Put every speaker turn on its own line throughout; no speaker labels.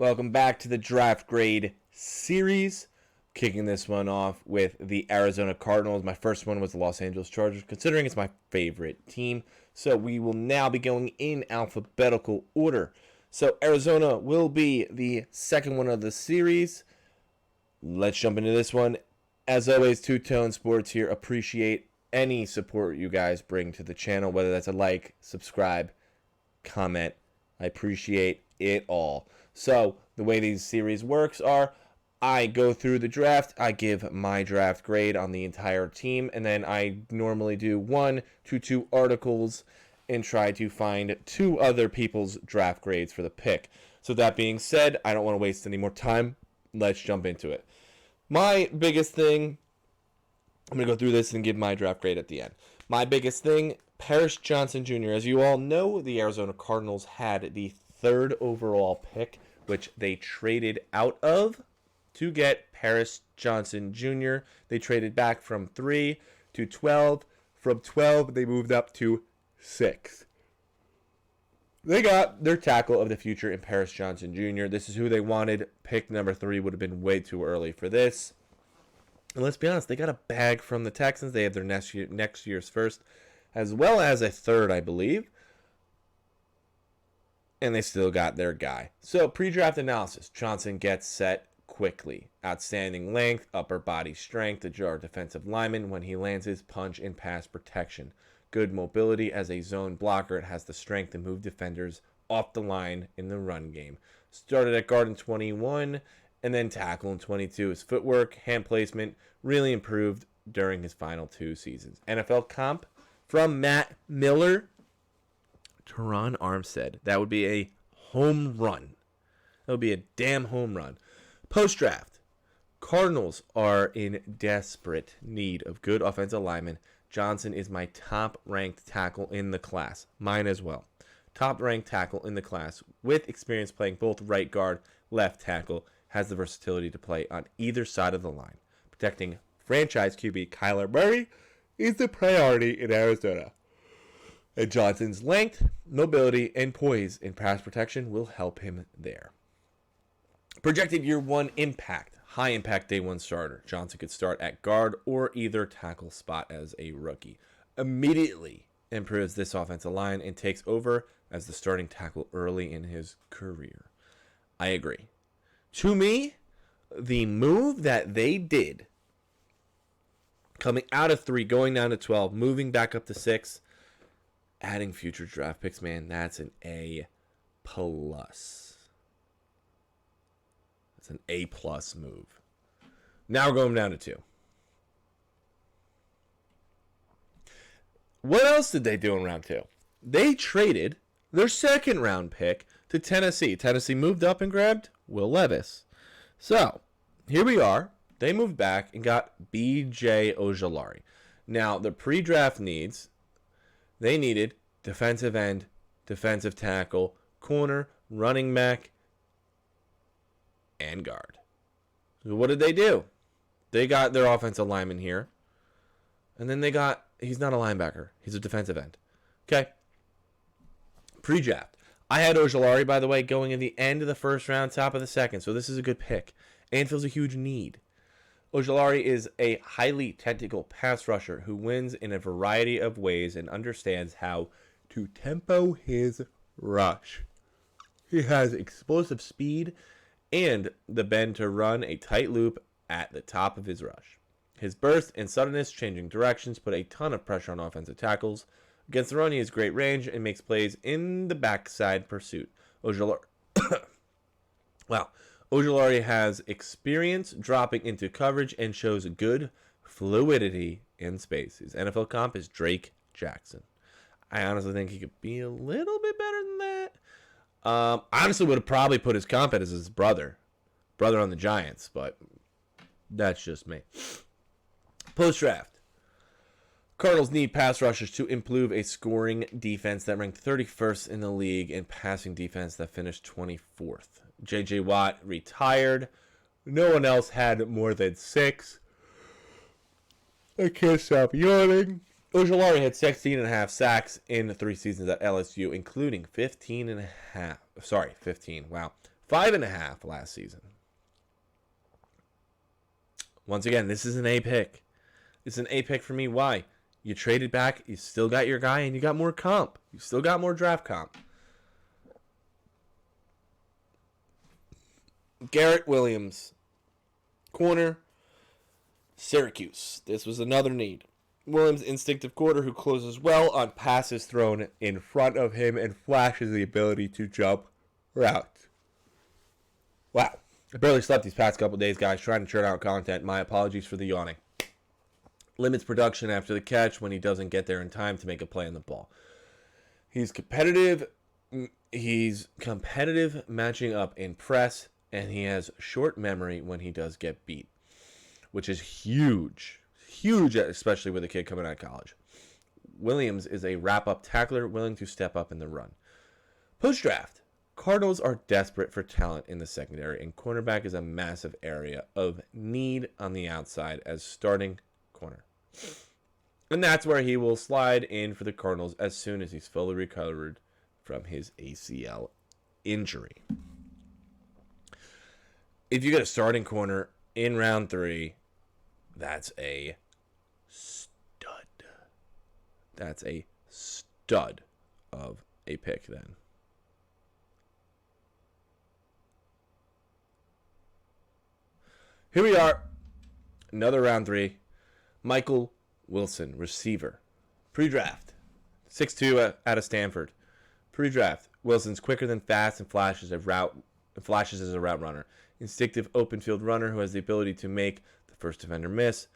Welcome back to the Draft Grade series. Kicking this one off with the Arizona Cardinals. My first one was the Los Angeles Chargers, considering it's my favorite team. So we will now be going in alphabetical order. So Arizona will be the second one of the series. Let's jump into this one. As always, Two Tone Sports here. Appreciate any support you guys bring to the channel, whether that's a like, subscribe, comment. I appreciate it all. So the way these series works are I go through the draft, I give my draft grade on the entire team, and then I normally do 1 to 2 articles and try to find 2 other people's draft grades for the pick. So that being said, I don't want to waste any more time. Let's jump into it. My biggest thing, I'm going to go through this and give my draft grade at the end. My biggest thing, Paris Johnson Jr. As you all know, the Arizona Cardinals had the 3rd overall pick, which they traded out of to get Paris Johnson Jr. They traded back from 3 to 12. From 12, they moved up to 6. They got their tackle of the future in Paris Johnson Jr. This is who they wanted. Pick number 3 would have been way too early for this. And let's be honest, they got a bag from the Texans. They have their next year's first, as well as a 3rd, I believe. And they still got their guy. So pre-draft analysis. Johnson gets set quickly. Outstanding length, upper body strength, a jar defensive lineman when he lands his punch in pass protection. Good mobility as a zone blocker. It has the strength to move defenders off the line in the run game. Started at guard in 21 and then tackle in 22. His footwork, hand placement really improved during his final 2 seasons. NFL comp from Matt Miller. Teron Armstead. That would be a home run. That would be a damn home run. Post-draft. Cardinals are in desperate need of good offensive linemen. Johnson is my top-ranked tackle in the class. Mine as well. Top-ranked tackle in the class with experience playing both right guard, left tackle. Has the versatility to play on either side of the line. Protecting franchise QB Kyler Murray is the priority in Arizona. And Johnson's length, mobility, and poise in pass protection will help him there. Projected year 1 impact. High impact day 1 starter. Johnson could start at guard or either tackle spot as a rookie. Immediately improves this offensive line and takes over as the starting tackle early in his career. I agree. To me, the move that they did, coming out of 3, going down to 12, moving back up to 6, adding future draft picks, man, that's an A+. That's an A+ move. Now we're going down to 2. What else did they do in round 2? They traded their 2nd round pick to Tennessee. Tennessee moved up and grabbed Will Levis. So, here we are. They moved back and got B.J. Ojulari. Now, the pre-draft needs, they needed defensive end, defensive tackle, corner, running back, and guard. So what did they do? They got their offensive lineman here. And then they got, he's not a linebacker. He's a defensive end. Okay. Pre-draft. I had Ojulari, by the way, going in the end of the 1st round, top of the 2nd. So this is a good pick. And fills a huge need. Ojulari is a highly technical pass rusher who wins in a variety of ways and understands how to tempo his rush. He has explosive speed and the bend to run a tight loop at the top of his rush. His burst and suddenness changing directions put a ton of pressure on offensive tackles. Against the run, he has great range and makes plays in the backside pursuit. Ojulari has experience dropping into coverage and shows good fluidity in space. His NFL comp is Drake Jackson. I honestly think he could be a little bit better than that. Honestly, would have probably put his comp as his brother on the Giants, but that's just me. Post-draft. Cardinals need pass rushers to improve a scoring defense that ranked 31st in the league and passing defense that finished 24th. J.J. Watt retired. No one else had more than 6. I can't stop yawning. Ojulari had 16.5 sacks in 3 seasons at LSU, including 15. Wow. 5.5 last season. Once again, this is an A pick. It's an A pick for me. Why? You traded back, you still got your guy, and you got more comp. You still got more draft comp. Garrett Williams, corner, Syracuse. This was another need. Williams, instinctive quarter who closes well on passes thrown in front of him and flashes the ability to jump routes. Wow. I barely slept these past couple days, guys, trying to churn out content. My apologies for the yawning. Limits production after the catch when he doesn't get there in time to make a play on the ball. He's competitive matching up in press, and he has short memory when he does get beat, which is huge, especially with a kid coming out of college. Williams is a wrap-up tackler willing to step up in the run. Post-draft, Cardinals are desperate for talent in the secondary, and cornerback is a massive area of need on the outside as starting corner. And that's where he will slide in for the Cardinals as soon as he's fully recovered from his ACL injury. If you get a starting corner in round 3, that's a stud. That's a stud of a pick then. Here we are. Another round 3. Michael Wilson, receiver. Pre-draft. 6'2" out of Stanford. Pre-draft. Wilson's quicker than fast and flashes as a route runner. Instinctive open field runner who has the ability to make the first defender miss.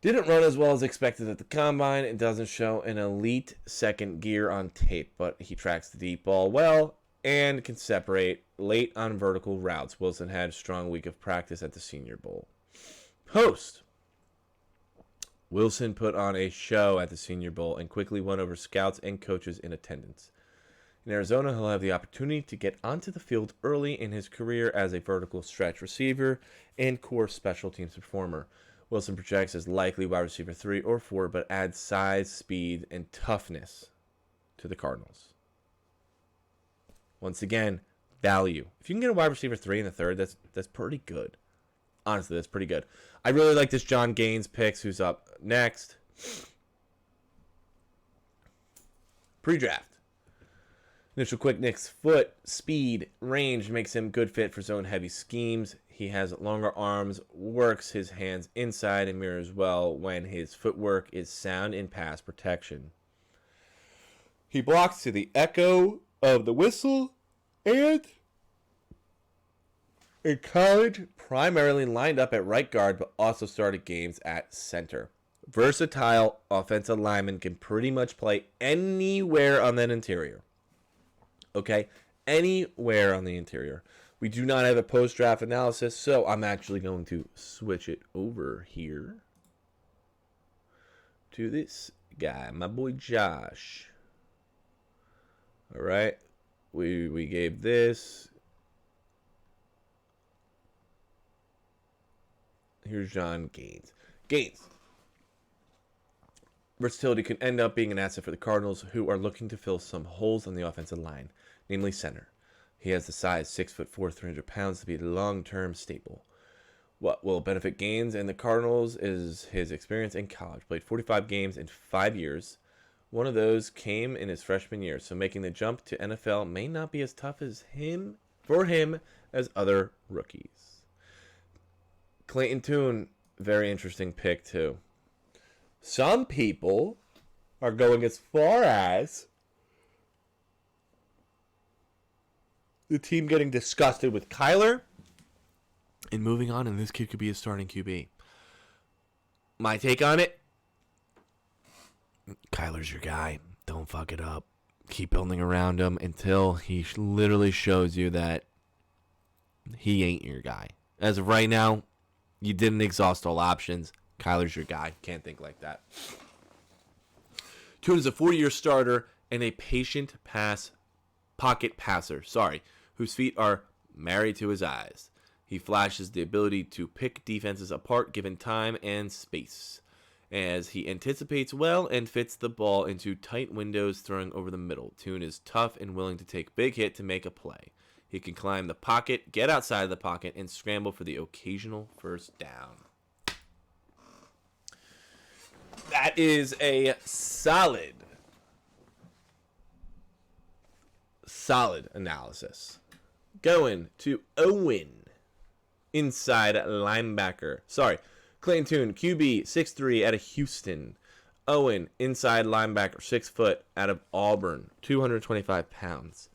Didn't run as well as expected at the combine and doesn't show an elite second gear on tape, but he tracks the deep ball well and can separate late on vertical routes. Wilson had a strong week of practice at the Senior Bowl. Post. Wilson put on a show at the Senior Bowl and quickly won over scouts and coaches in attendance. In Arizona, he'll have the opportunity to get onto the field early in his career as a vertical stretch receiver and core special teams performer. Wilson projects as likely wide receiver 3 or 4, but adds size, speed, and toughness to the Cardinals. Once again, value. If you can get a wide receiver 3 in the third, that's pretty good. Honestly, that's pretty good. I really like this John Gaines picks, who's up next. Pre-draft. Initial quickness, foot, speed, range makes him good fit for zone-heavy schemes. He has longer arms, works his hands inside, and mirrors well when his footwork is sound in pass protection. He blocks to the echo of the whistle, and in college, primarily lined up at right guard, but also started games at center. Versatile offensive lineman can pretty much play anywhere on that interior. Okay? Anywhere on the interior. We do not have a post-draft analysis, so I'm actually going to switch it over here to this guy, my boy Josh. All right? We gave this. Here's John Gaines. Gaines. Versatility can end up being an asset for the Cardinals, who are looking to fill some holes on the offensive line, namely center. He has the size, 6'4", 300 pounds, to be a long-term staple. What will benefit Gaines and the Cardinals is his experience in college. Played 45 games in 5 years. One of those came in his freshman year, so making the jump to NFL may not be as tough as for him as other rookies. Clayton Tune, very interesting pick too. Some people are going as far as the team getting disgusted with Kyler and moving on, and this kid could be a starting QB. My take on it, Kyler's your guy. Don't fuck it up. Keep building around him until he literally shows you that he ain't your guy. As of right now, you didn't exhaust all options. Kyler's your guy. Can't think like that. Tune is a 4-year starter and a patient pocket passer, whose feet are married to his eyes. He flashes the ability to pick defenses apart given time and space, as he anticipates well and fits the ball into tight windows throwing over the middle. Tune is tough and willing to take big hit to make a play. He can climb the pocket, get outside of the pocket, and scramble for the occasional first down. That is a solid analysis. Going to Owen, inside linebacker. Clayton Tune, QB, 6'3", out of Houston. Owen, inside linebacker, 6 foot, out of Auburn, 225 pounds.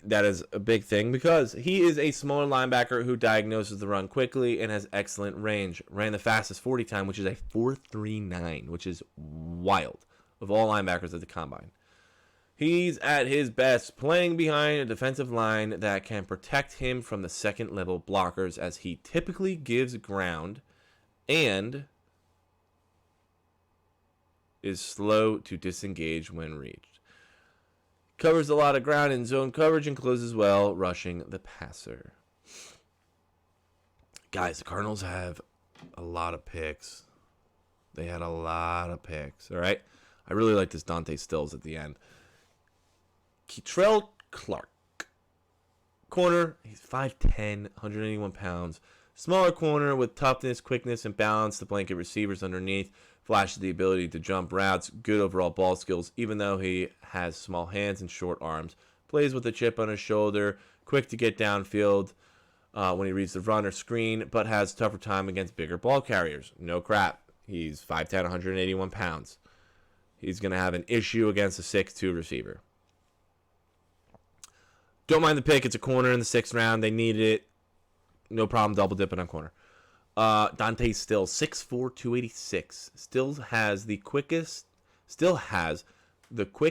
That is a big thing because he is a smaller linebacker who diagnoses the run quickly and has excellent range. Ran the fastest 40 time, which is a 4.39, which is wild, of all linebackers at the combine. He's at his best playing behind a defensive line that can protect him from the second level blockers, as he typically gives ground and is slow to disengage when reached. Covers a lot of ground in zone coverage and closes well, rushing the passer. Guys, the Cardinals have a lot of picks. They had a lot of picks, all right? I really like this Dante Stills at the end. Keatrell Clark. Corner, he's 5'10", 181 pounds. Smaller corner with toughness, quickness, and balance. The blanket receivers underneath. Flashes the ability to jump routes. Good overall ball skills, even though he has small hands and short arms. Plays with a chip on his shoulder. Quick to get downfield when he reads the run or screen, but has a tougher time against bigger ball carriers. No crap. He's 5'10", 181 pounds. He's going to have an issue against a 6'2" receiver. Don't mind the pick. It's a corner in the 6th round. They needed it. No problem double dipping on corner. Dante Stills, 6'4", 286. Still has the quick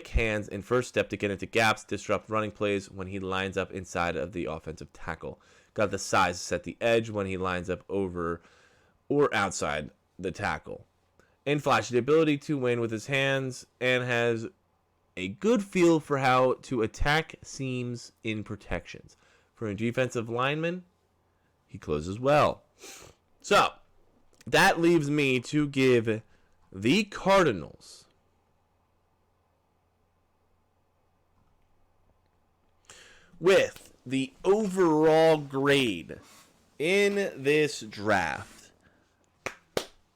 hands and first step to get into gaps, disrupt running plays when he lines up inside of the offensive tackle. Got the size to set the edge when he lines up over or outside the tackle. And flashes the ability to win with his hands and has a good feel for how to attack seams in protections. For a defensive lineman, he closes well. So, that leaves me to give the Cardinals with the overall grade in this draft.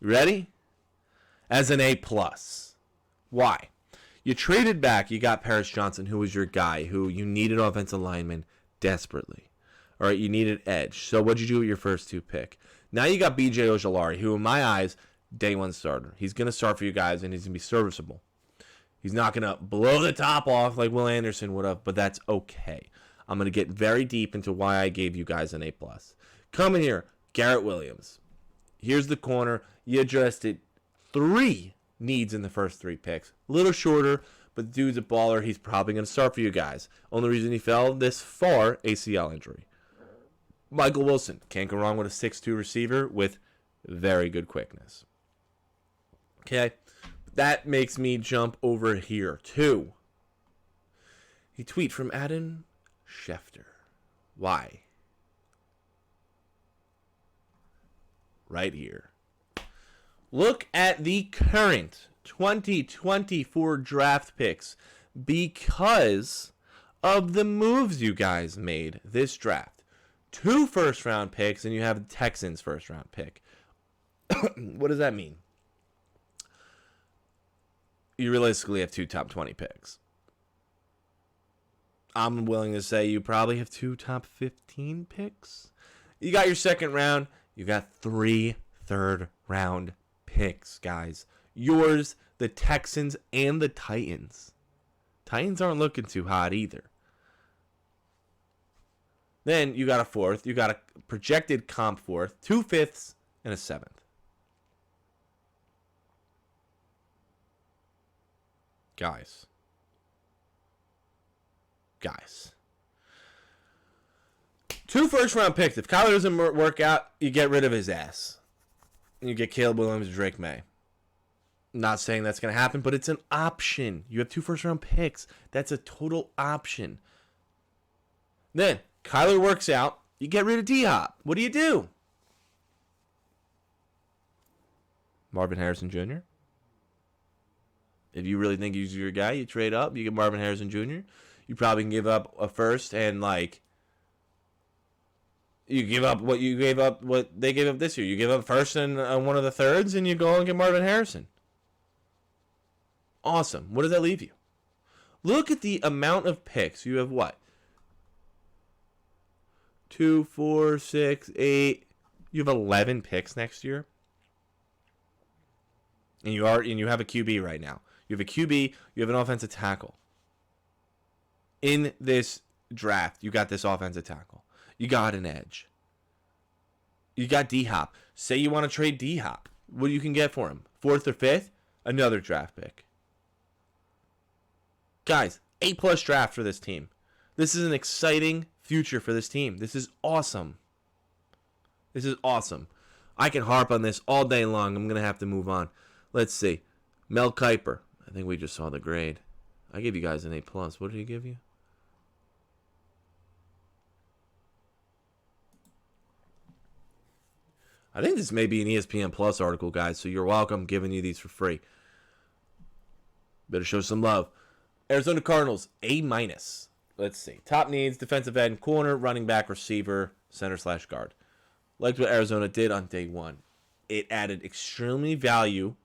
Ready? As an A+. Why? You traded back. You got Paris Johnson, who was your guy, who you needed offensive lineman desperately. All right, you needed edge. So what'd you do with your first 2 pick? Now you got B.J. Ojulari, who in my eyes, day 1 starter. He's going to start for you guys, and he's going to be serviceable. He's not going to blow the top off like Will Anderson would have, but that's okay. I'm going to get very deep into why I gave you guys an A+. Coming here, Garrett Williams. Here's the corner. You addressed it. 3 needs in the first 3 picks. A little shorter, but the dude's a baller. He's probably going to start for you guys. Only reason he fell this far, ACL injury. Michael Wilson. Can't go wrong with a 6'2" receiver with very good quickness. Okay. That makes me jump over here, too. A tweet from Adam Schefter. Why? Right here. Look at the current 2024 draft picks because of the moves you guys made this draft. 2 first-round picks, and you have the Texans' first-round pick. What does that mean? You realistically have 2 top 20 picks. I'm willing to say you probably have 2 top 15 picks. You got your second round. You got 3 third-round picks, guys. Yours, the Texans, and the Titans. Titans aren't looking too hot either. Then you got a 4th. You got a projected comp 4th, 2 5ths, and a 7th. Guys. 2 first-round picks. If Kyler doesn't work out, you get rid of his ass. You get Caleb Williams and Drake May. Not saying that's going to happen, but it's an option. You have 2 first-round picks. That's a total option. Then, Kyler works out. You get rid of D-Hop. What do? Marvin Harrison Jr.? If you really think he's your guy, you trade up. You get Marvin Harrison Jr. You probably can give up a first and like you give up what you gave up, what they gave up this year. You give up first and one of the thirds, and you go and get Marvin Harrison. Awesome. What does that leave you? Look at the amount of picks. You have what? 2, 4, 6, 8. You have 11 picks next year. And you have a QB right now. You have a QB, you have an offensive tackle. In this draft, you got this offensive tackle. You got an edge. You got D-Hop. Say you want to trade D-Hop. What you can get for him? 4th or 5th? Another draft pick. Guys, A+ draft for this team. This is an exciting future for this team. This is awesome. This is awesome. I can harp on this all day long. I'm going to have to move on. Let's see. Mel Kiper. I think we just saw the grade. I gave you guys an A+. What did he give you? I think this may be an ESPN Plus article, guys, so you're welcome. I'm giving you these for free. Better show some love. Arizona Cardinals, A-. Let's see. Top needs, defensive end, corner, running back, receiver, center/guard. Liked what Arizona did on day one. It added extremely value,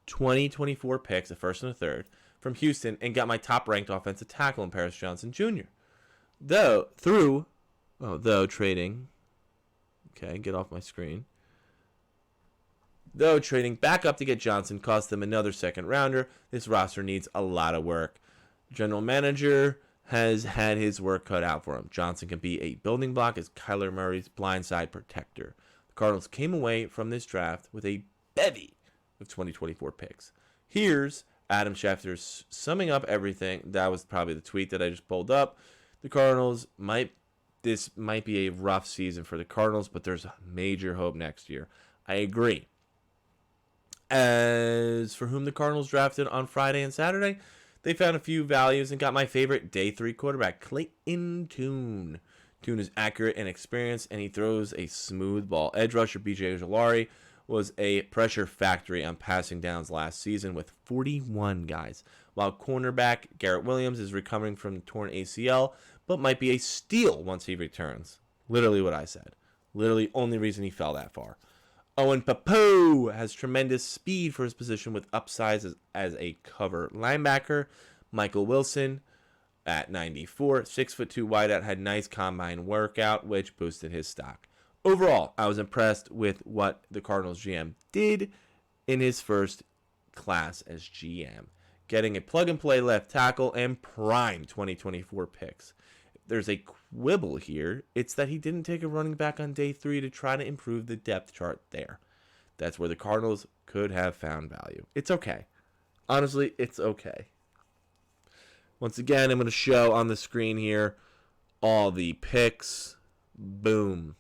2024 picks, a first and a third, from Houston, and got my top-ranked offensive tackle in Paris Johnson Jr. Though trading... Okay, get off my screen. Though trading back up to get Johnson cost them another second rounder, this roster needs a lot of work. General manager has had his work cut out for him. Johnson can be a building block as Kyler Murray's blindside protector. The Cardinals came away from this draft with a bevy of 2024 picks. Here's Adam Schefter summing up everything. That was probably the tweet that I just pulled up. The Cardinals this might be a rough season for the Cardinals, but there's major hope next year. I agree. As for whom the Cardinals drafted on Friday and Saturday, they found a few values and got my favorite day 3 quarterback, Clayton Tune. Tune is accurate and experienced, and he throws a smooth ball. Edge rusher B.J. Ojulari was a pressure factory on passing downs last season with 41 guys, while cornerback Garrett Williams is recovering from the torn ACL, but might be a steal once he returns. Literally what I said. Literally only reason he fell that far. Owen Pappoe has tremendous speed for his position with upsides as a cover linebacker. Michael Wilson at 94, 6'2" wideout, had nice combine workout, which boosted his stock. Overall, I was impressed with what the Cardinals GM did in his first class as GM, getting a plug-and-play left tackle and prime 2024 picks. There's a quibble here. It's that he didn't take a running back on day 3 to try to improve the depth chart there. That's where the Cardinals could have found value. It's okay. Honestly, it's okay. Once again, I'm going to show on the screen here all the picks. Boom.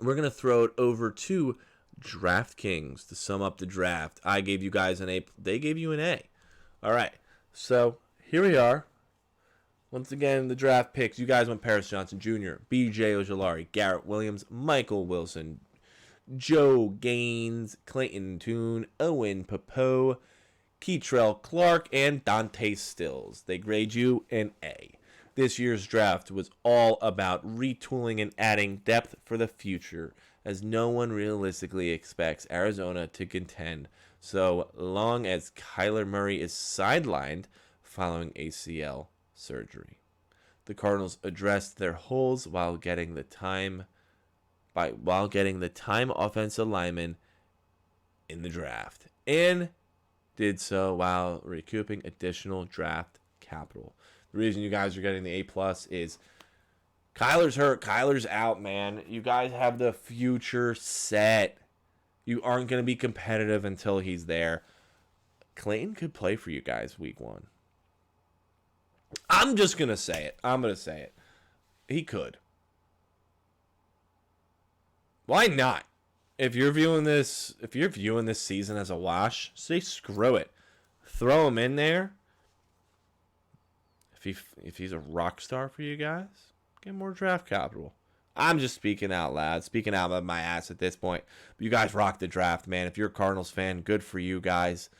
We're going to throw it over to DraftKings to sum up the draft. I gave you guys an A. They gave you an A. All right. So here we are. Once again, the draft picks. You guys went Paris Johnson Jr., B.J. Ojulari, Garrett Williams, Michael Wilson, Joe Gaines, Clayton Tune, Owen Pappoe, Keitrell Clark, and Dante Stills. They grade you an A. This year's draft was all about retooling and adding depth for the future, as no one realistically expects Arizona to contend so long as Kyler Murray is sidelined following ACL surgery. The Cardinals addressed their holes while getting the time offensive lineman in the draft, and did so while recouping additional draft capital. The reason you guys are getting the A+ is Kyler's hurt. Kyler's out, man. You guys have the future set. You aren't going to be competitive until he's there. Clayton could play for you guys week 1. I'm just going to say it. I'm going to say it. He could. Why not? If you're viewing this season as a wash, say screw it. Throw him in there. If he's a rock star for you guys, get more draft capital. I'm just speaking out loud, speaking out of my ass at this point. But you guys rock the draft, man. If you're a Cardinals fan, good for you guys.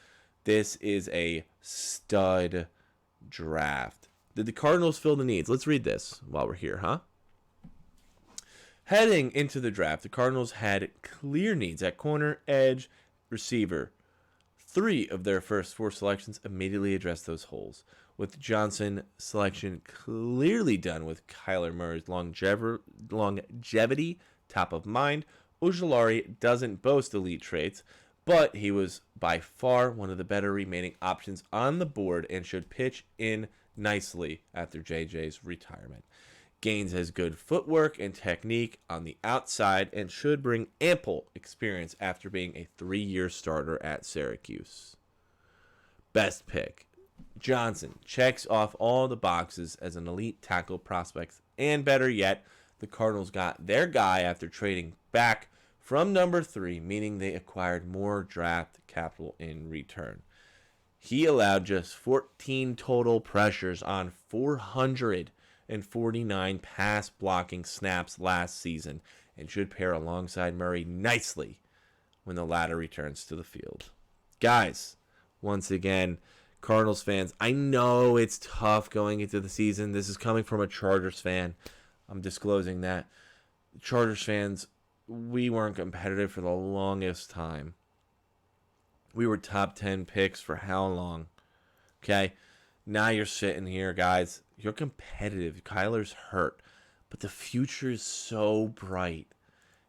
This is a stud draft. Did the Cardinals fill the needs? Let's read this while we're here, huh? Heading into the draft, the Cardinals had clear needs at corner, edge, receiver. 3 of their first 4 selections immediately addressed those holes, with Johnson selection clearly done with Kyler Murray's longevity top of mind. Ojulari doesn't boast elite traits, but he was by far one of the better remaining options on the board and should pitch in nicely after JJ's retirement. Gaines has good footwork and technique on the outside and should bring ample experience after being a 3-year starter at Syracuse. Best pick. Johnson checks off all the boxes as an elite tackle prospect, and better yet, the Cardinals got their guy after trading back from number 3, meaning they acquired more draft capital in return. He allowed just 14 total pressures on 449 pass blocking snaps last season and should pair alongside Murray nicely when the latter returns to the field. Guys, once again, Cardinals fans, I know it's tough going into the season. This is coming from a Chargers fan. I'm disclosing that. Chargers fans, we weren't competitive for the longest time. We were top 10 picks for how long? Okay? Now you're sitting here, guys. You're competitive. Kyler's hurt. But the future is so bright.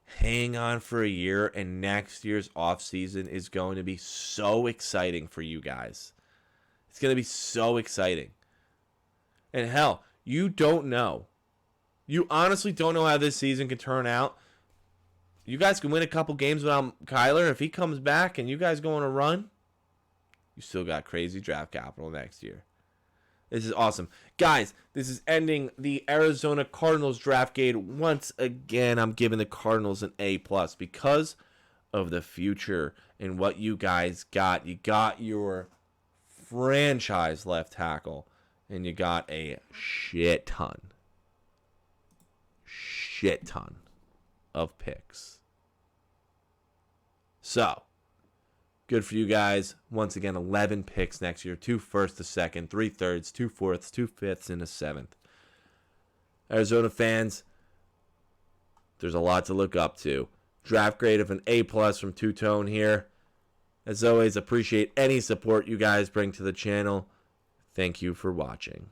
Hang on for a year, and next year's offseason is going to be so exciting for you guys. It's going to be so exciting. And hell, you don't know. You honestly don't know how this season can turn out. You guys can win a couple games without Kyler. If he comes back and you guys go on a run, you still got crazy draft capital next year. This is awesome. Guys, this is ending the Arizona Cardinals draft grade. Once again, I'm giving the Cardinals an A+ because of the future and what you guys got. You got your franchise left tackle, and you got a shit ton of picks. So, good for you guys. Once again, 11 picks next year. 2 firsts, a second, 3 thirds, 2 fourths, 2 fifths, and a 7th. Arizona fans, there's a lot to look up to. Draft grade of an A+ from Two-Tone here. As always, appreciate any support you guys bring to the channel. Thank you for watching.